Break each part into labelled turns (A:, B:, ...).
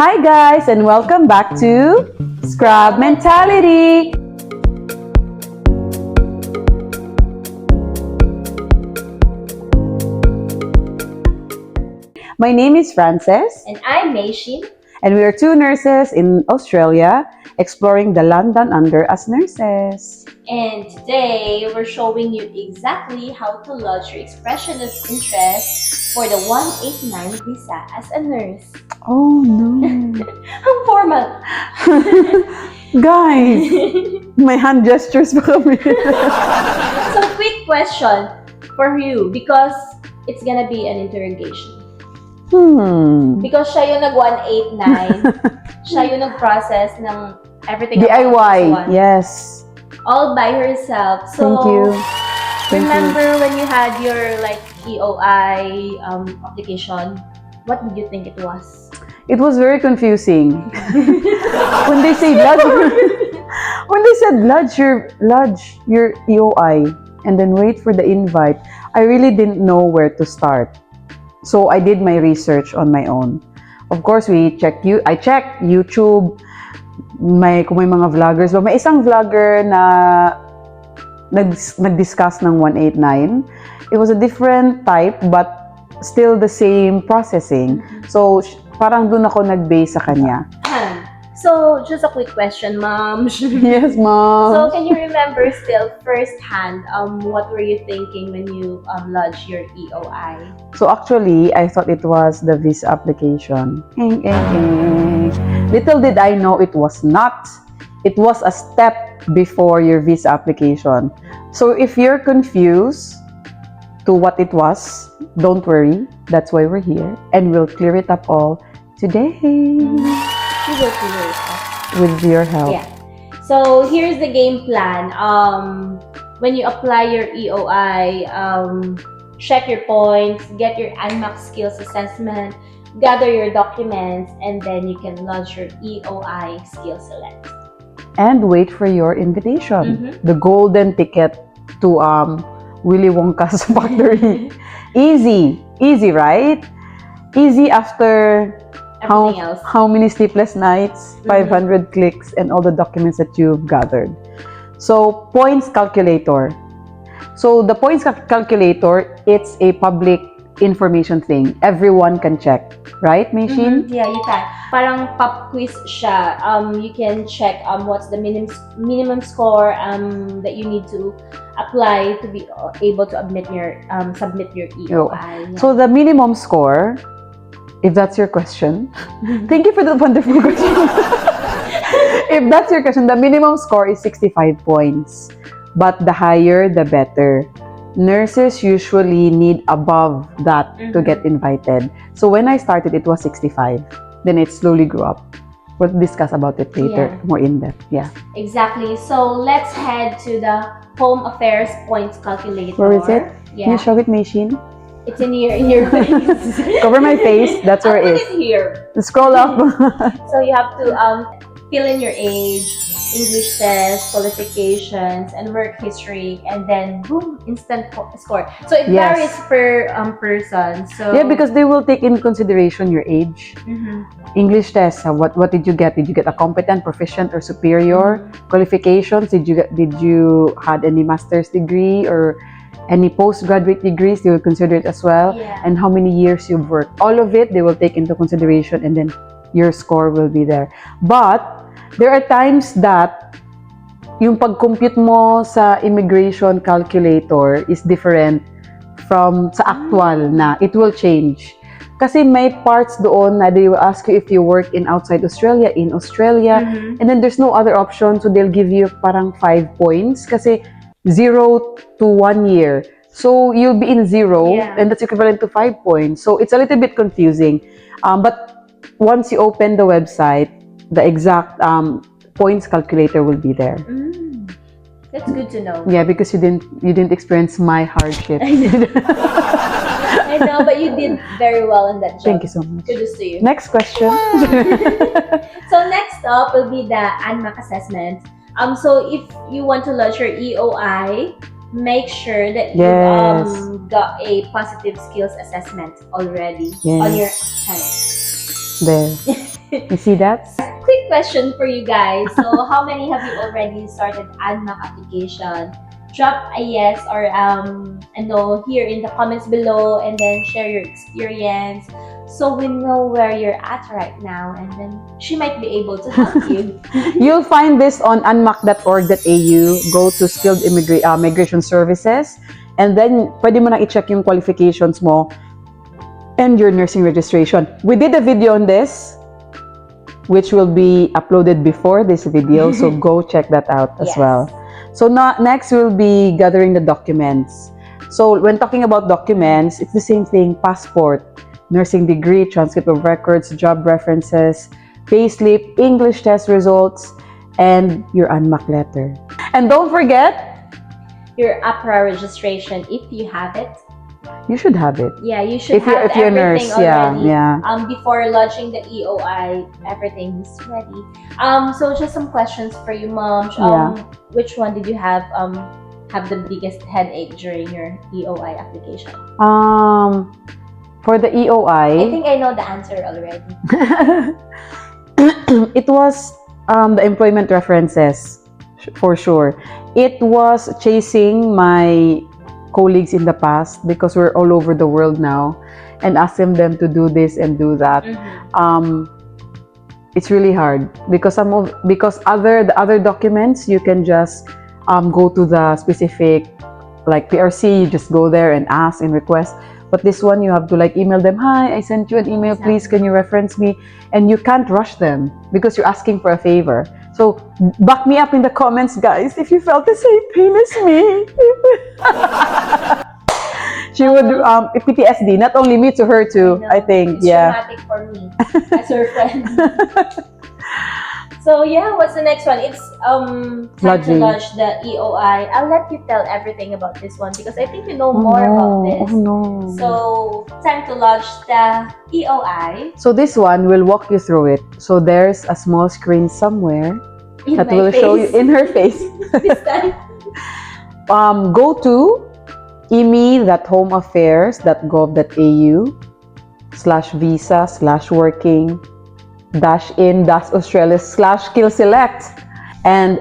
A: Hi guys, and welcome back to Scrub Mentality. My name is Frances.
B: And I'm Meishin.
A: And we are two nurses in Australia exploring the land down under as nurses.
B: And today we're showing you exactly how to lodge your expression of interest for the 189 visa as a nurse.
A: Oh no.
B: Ang formal.
A: Guys, may hand gestures pa kami.
B: So quick question for you because it's gonna be an interrogation. Because siya yung nag-189, siya yung nag-process ng everything
A: DIY,
B: about this one.
A: yes.
B: All by herself. So,
A: Thank you.
B: Remember when you had your EOI application, what did you think it was?
A: It was very confusing. When they say lodge your EOI and then wait for the invite, I really didn't know where to start. So I did my research on my own. Of course, I checked YouTube, kung may mga vloggers. May isang vlogger na nag-discuss ng 189. It was a different type but still the same processing. So parang dun ako nag-base sa kanya.
B: So, just a quick question, Mom.
A: Yes, Mom.
B: So, can you remember still firsthand what were you thinking when you lodged your EOI?
A: So actually, I thought it was the visa application. Little did I know it was not. It was a step before your visa application. So if you're confused to what it was, don't worry. That's why we're here. And we'll clear it up all today.
B: We will clear it up.
A: With your help.
B: Yeah. So, here's the game plan. When you apply your EOI, check your points, get your ANMAC skills assessment, gather your documents, and then you can launch your EOI SkillSelect.
A: And wait for your invitation. The golden ticket to Willy Wonka's factory. Easy, right? Easy after how many sleepless nights, 500 clicks, and all the documents that you've gathered. So, points calculator. So, the points calculator, it's a public information thing. Everyone can check. Right, Meishin?
B: Yeah, you can. Parang pop quiz siya. You can check what's the minimum score that you need to apply to be able to submit your EOI. Yeah.
A: So, the minimum score, if that's your question, thank you for the wonderful question. If that's your question, the minimum score is 65 points. But the higher, the better. Nurses usually need above that to get invited. So when I started, it was 65. Then it slowly grew up. We'll discuss about it later, more in depth. Yeah.
B: Exactly. So let's head to the Home Affairs Points Calculator.
A: Where is it?
B: Yeah.
A: Can you show it, Meishin?
B: It's in your face.
A: Cover my face. That's where it is.
B: Put it here.
A: Scroll up.
B: So you have to fill in your age, English test, qualifications, and work history, and then boom, instant score. So it varies per person. So
A: yeah, because they will take in consideration your age. English test. What did you get? Did you get a competent, proficient, or superior? Qualifications. Did you had any master's degree or any postgraduate degrees? They will consider it as well.
B: Yeah.
A: And how many years you've worked. All of it they will take into consideration, and then your score will be there. But there are times that yung pag-compute mo sa immigration calculator is different from sa actual na. It will change. Kasi may parts doon na they will ask you if you work in outside Australia, in Australia, and then there's no other option, so they'll give you parang 5 points kasi 0 to 1 year. So you'll be in 0, and that's equivalent to 5 points. So it's a little bit confusing. But once you open the website, the exact points calculator will be there.
B: That's good to know.
A: Yeah, because you didn't experience my hardship.
B: I know, but you did very well in that job.
A: Thank you so much.
B: Kudos to you.
A: Next question.
B: So next up will be the ANMAC assessment. So if you want to launch your EOI, make sure that you got a positive skills assessment already on your hand.
A: There. You see that?
B: Quick question for you guys. So, how many have you already started ANMAC application? Drop a yes or a no here in the comments below, and then share your experience so we know where you're at right now, and then she might be able to help you.
A: You'll find this on unmac.org.au. Go to Skilled Migration Services, and then pwede mo na i-check yung qualifications mo and your nursing registration. We did a video on this, which will be uploaded before this video, so go check that out as
B: Yes.
A: well. So next we'll be gathering the documents. So when talking about documents, it's the same thing: passport, nursing degree, transcript of records, job references, payslip, English test results, and your ANMAC letter. And don't forget,
B: Your APRA registration, if you have it.
A: you should have it.
B: Yeah, you should
A: If you're a
B: everything
A: nurse,
B: already.
A: yeah.
B: Before launching the EOI, everything is ready. So just some questions for you, Mom. Which one did you have the biggest headache during your EOI application?
A: For the
B: I
A: EOI,
B: think I know the answer already.
A: it was the employment references, for sure. It was chasing my colleagues in the past, because we're all over the world now, and asking them to do this and do that. It's really hard because the other documents you can just go to the specific, like PRC, you just go there and ask and request. But this one, you have to like email them, "Hi, I sent you an email, please can you reference me?" And you can't rush them because you're asking for a favor. So back me up in the comments, guys, if you felt the same pain as me. She would PTSD, not only me, to her too. I think,
B: it's traumatic for me as her friend. So yeah, what's the next one? It's time to launch the EOI. I'll let you tell everything about this one because I think you know more about this.
A: Oh no.
B: So time to launch the EOI.
A: So this one will walk you through it. So there's a small screen somewhere that will show you in her face.
B: This time.
A: Go to eme.home.affairs.gov.au/visa/working-in-australia/SkillSelect. And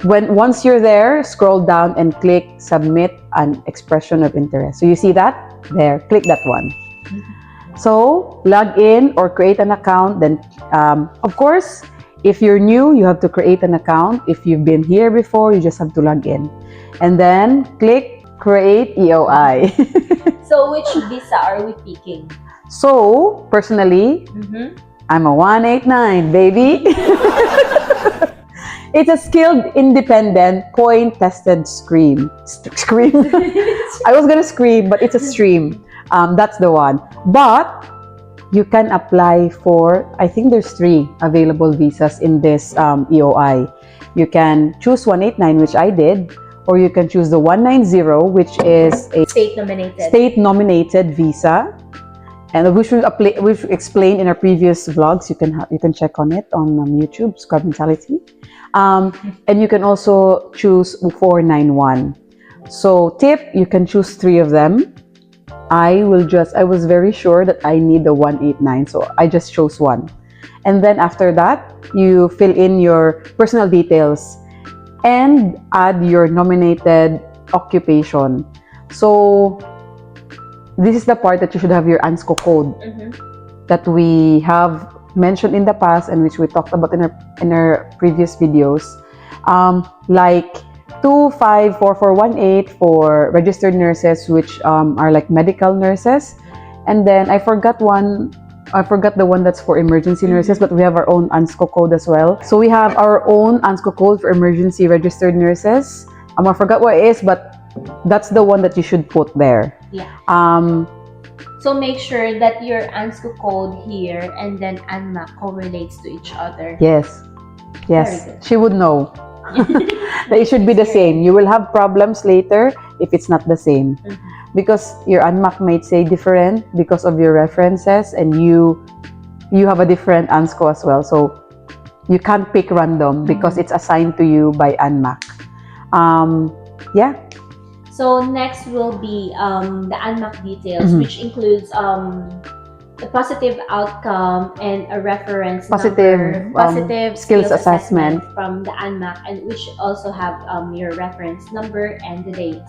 A: once you're there, scroll down and click submit an expression of interest. So you see that? There, click that one. So log in or create an account. Then, of course, if you're new, you have to create an account. If you've been here before, you just have to log in. And then click create EOI.
B: So which visa are we picking?
A: So, personally, I'm a 189, baby. It's a skilled, independent, point-tested stream. I was gonna scream, but it's a stream. That's the one. But you can apply for, I think there's 3 available visas in this EOI. You can choose 189, which I did, or you can choose the 190, which is a state-nominated visa. And which we've explained in our previous vlogs. You can check on it on YouTube, Scrub Mentality. And you can also choose 491. So tip, you can choose 3 of them. I was very sure that I need the 189, so I just chose one. And then after that, you fill in your personal details and add your nominated occupation. So this is the part that you should have your ANSCO code that we have mentioned in the past and which we talked about in our previous videos. Like 254418 for registered nurses, which are like medical nurses. And then I forgot the one that's for emergency nurses, but we have our own ANSCO code as well. So we have our own ANSCO code for emergency registered nurses. I forgot what it is, but that's the one that you should put there.
B: Yeah. So make sure that your ANSCO code here and then ANMAC correlates to each other.
A: Yes. She would know. That it should be the same. You will have problems later if it's not the same. Because your ANMAC might say different because of your references, and you have a different ANSCO as well. So you can't pick random because it's assigned to you by ANMAC. Yeah.
B: So next will be the ANMAC details, which includes the positive outcome, and a reference
A: Positive,
B: number, positive
A: skills assessment.
B: from the ANMAC, and we should also have your reference number and the date.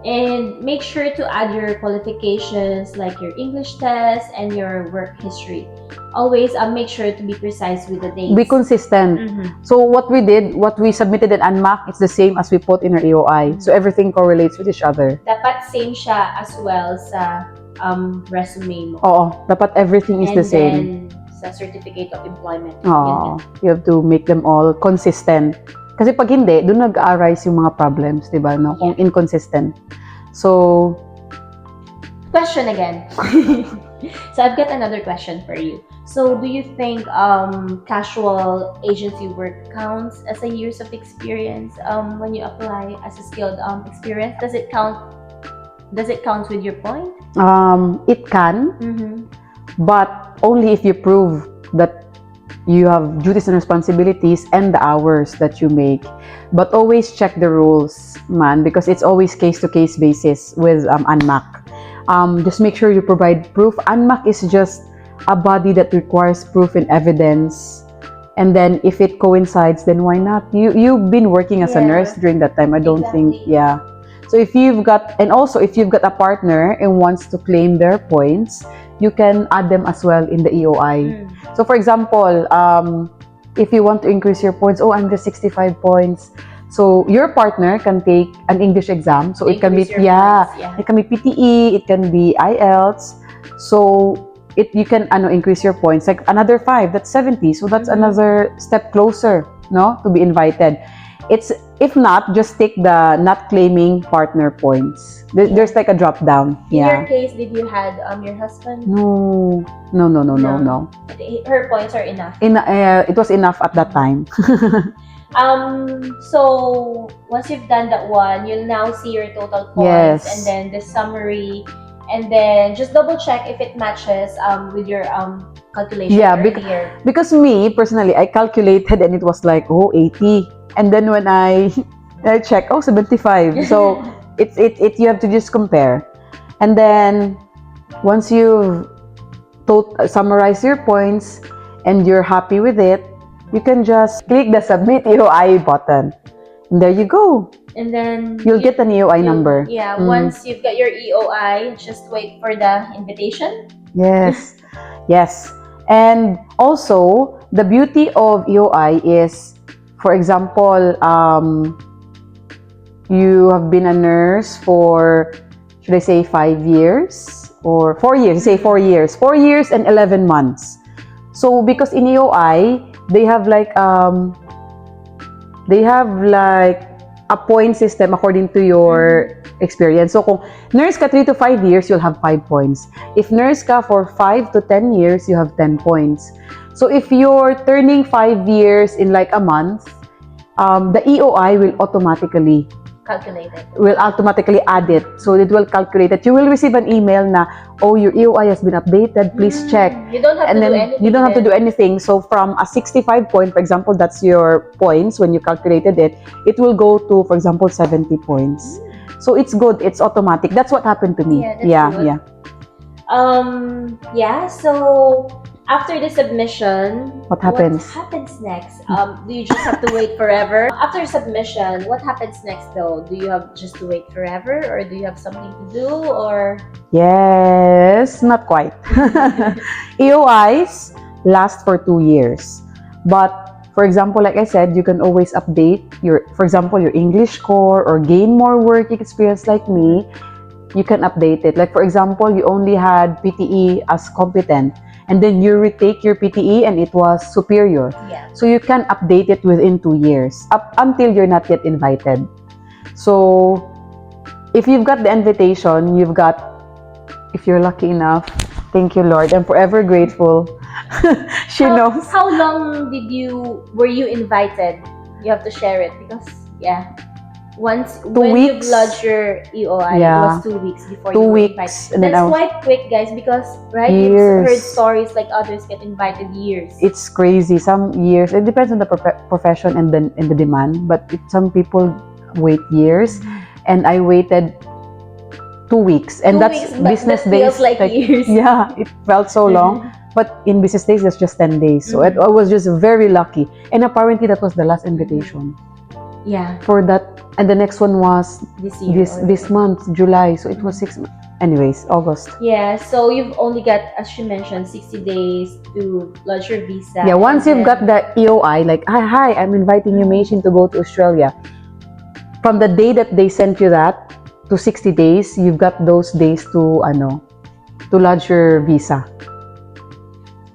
B: And make sure to add your qualifications like your English test and your work history. Always make sure to be precise with the dates.
A: Be consistent. So what we did, what we submitted in ANMAC, it's the same as we put in our EOI. So everything correlates with each other.
B: Dapat same siya as well sa resume mo.
A: Oo, dapat everything is the same.
B: And then sa certificate of employment.
A: Oo, you have to make them all consistent. Kasi pag hindi, doon nag-arise yung mga problems, di ba? No? Kung inconsistent. So,
B: question again. So I've got another question for you. So do you think casual agency work counts as a years of experience when you apply as a skilled experience? Does it count? Does it count with your point?
A: It can, but only if you prove that you have duties and responsibilities and the hours that you make. But always check the rules, man, because it's always case-to-case basis with ANMAC. Just make sure you provide proof. ANMAC is just a body that requires proof and evidence. And then if it coincides, then why not? You've been working as a nurse during that time. I don't think, yeah. So if you've got, and also if you've got a partner and wants to claim their points, you can add them as well in the EOI. So for example, if you want to increase your points, oh, I'm just 65 points. So your partner can take an English exam. So it can be, it can be PTE, it can be IELTS. So you can increase your points like another 5, that's 70. So that's another step closer, no, to be invited. It's, if not, just take the not claiming partner points. There's like a drop down.
B: In your case, did you had your husband?
A: No.
B: Her points are enough.
A: It was enough at that time.
B: So once you've done that one, you'll now see your total points and then the summary, and then just double check if it matches with your calculation earlier.
A: Because me personally, I calculated and it was like 80. And then when I check, 75. So you have to just compare. And then once you've summarize your points and you're happy with it, you can just click the submit EOI button. And there you go.
B: And then
A: you'll get an EOI number.
B: Yeah, once you've got your EOI, just wait for the invitation.
A: Yes. Yes. And also, the beauty of EOI is, for example, you have been a nurse for, should I say 5 years or 4 years? Say 4 years. 4 years and 11 months. So because in EOI, they have like a point system according to your experience. So kung nurse ka 3 to 5 years, you'll have 5 points. If nurse ka for 5 to 10 years, you have 10 points. So if you're turning 5 years in like a month, the EOI will automatically add it. So it will calculate it. You will receive an email na, oh, your EOI has been updated. Please check.
B: You don't have to do anything.
A: You don't have to do anything. So from a 65 point, for example, that's your points when you calculated it. It will go to, for example, 70 points. So it's good. It's automatic. That's what happened to me.
B: Yeah, that's good. So after the submission,
A: what happens?
B: What happens next? Do you just have to wait forever? After submission, what happens next though? Do you have just to wait forever, or do you have something to do, or?
A: Yes, not quite. EOIs last for 2 years. But for example, like I said, you can always update for example, your English score or gain more work experience like me. You can update it. Like for example, you only had PTE as competent, and then you retake your PTE and it was superior. So you can update it within 2 years, up until you're not yet invited. So if you've got the invitation, if you're lucky enough, thank you, Lord. I'm forever grateful. She knows.
B: How long were you invited? You have to share it because, when you lodged your EOI, it was 2 weeks before
A: 2
B: you were
A: weeks,
B: invited. That's quite quick, guys, because you've heard stories like others get invited years.
A: It's crazy. Some years, it depends on the profession and the demand, but some people wait years. And I waited 2 weeks, and
B: 2
A: that's
B: weeks, but
A: business
B: that
A: days.
B: feels like years.
A: Yeah, it felt so long. But in business days, that's just 10 days. So I was just very lucky. And apparently, that was the last invitation
B: Yeah,
A: for that. And the next one was
B: this year.
A: this month, July. So it was 6 months. Anyways, August.
B: Yeah, so you've only got, as you mentioned, 60 days to lodge your visa.
A: Yeah, once
B: and
A: you've got the EOI, like, hi, I'm inviting you, Maishin, to go to Australia. From the day that they sent you that to 60 days, you've got those days to lodge your visa.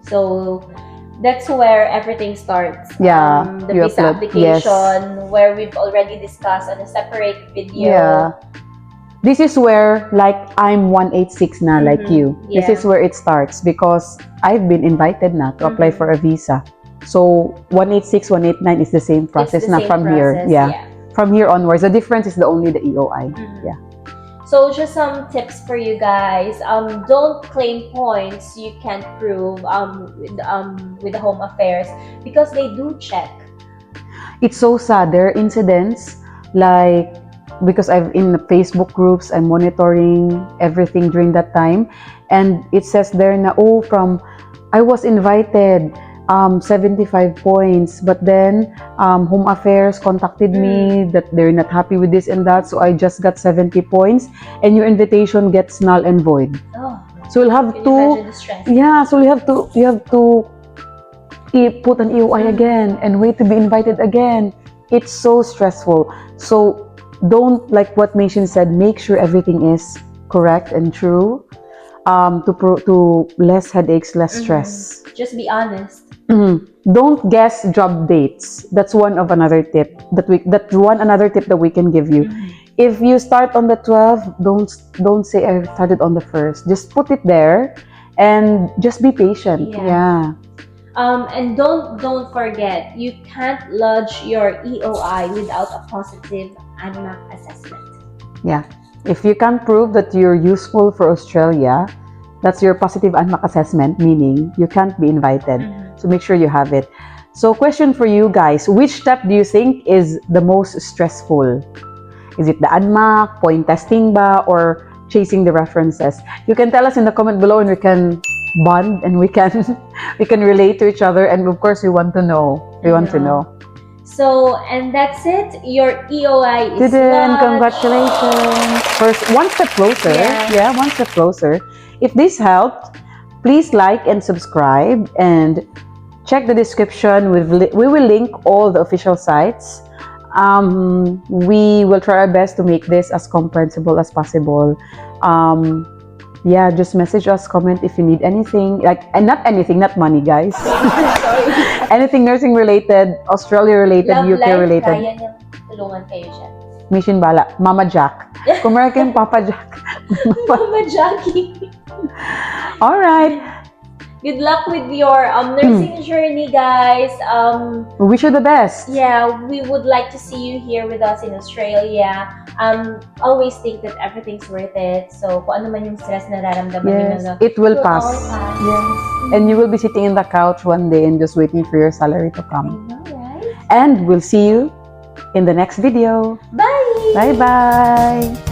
B: So that's where everything starts.
A: Yeah,
B: the
A: you
B: visa
A: upload.
B: application, where we've already discussed on a separate video.
A: Yeah. This is where, like, I'm 186 na, like you. This
B: Yeah.
A: is where it starts because I've been invited na to apply for a visa. So 186, 189 is the same process
B: It's the
A: na
B: same
A: from here.
B: process,
A: Yeah. From here onwards. The difference is only the EOI. Yeah.
B: So just some tips for you guys. Don't claim points you can't prove with the Home Affairs, because they do check.
A: It's so sad. There are incidents like, because I'm in the Facebook groups, I'm monitoring everything during that time, and it says there na, I was invited 75 points, but then Home Affairs contacted me that they're not happy with this and that, so I just got 70 points, and your invitation gets null and void.
B: Oh,
A: So you'll have
B: can you
A: to,
B: imagine the stress?
A: yeah, so you have to put an EOI again and wait to be invited again. It's so stressful. So don't, like what Maishin said, make sure everything is correct and true, to less headaches, less stress.
B: Just be honest.
A: Don't guess job dates. That's another tip that we can give you. If you start on the 12th, don't say I started on the 1st. Just put it there and just be patient. Yeah.
B: And don't forget, you can't lodge your EOI without a positive ANMAC assessment.
A: Yeah. If you can prove that you're useful for Australia, that's your positive ANMAC assessment, meaning you can't be invited. So make sure you have it. So question for you guys, which step do you think is the most stressful? Is it the ANMAC, point testing ba, or chasing the references? You can tell us in the comment below, and we can bond and we can relate to each other, and of course we want to know.
B: So, and that's it. Your EOI is
A: Didn't.
B: lodged.
A: Congratulations. First, one step closer. Yeah, one step closer. If this helped, please like and subscribe, and check the description. We will link all the official sites. We will try our best to make this as comprehensible as possible. Yeah, just message us, comment if you need anything, and not money, guys. Anything nursing related, Australia related,
B: Love
A: UK
B: life,
A: related.
B: kaya niyang tulungan kayo dyan.
A: Mission bala, Mama Jack. Kung meron kayong Papa Jack.
B: Mama Jackie.
A: All right.
B: Good luck with your nursing journey, guys.
A: We wish you the best.
B: Yeah, we would like to see you here with us in Australia. Always think that everything's worth it. So, kung ano man yung stress na nararamdaman
A: Yes, it will pass.
B: all pass.
A: Yes. And you will be sitting in the couch one day and just waiting for your salary to
B: I
A: come.
B: know, right?
A: And we'll see you in the next video.
B: Bye!
A: Bye-bye.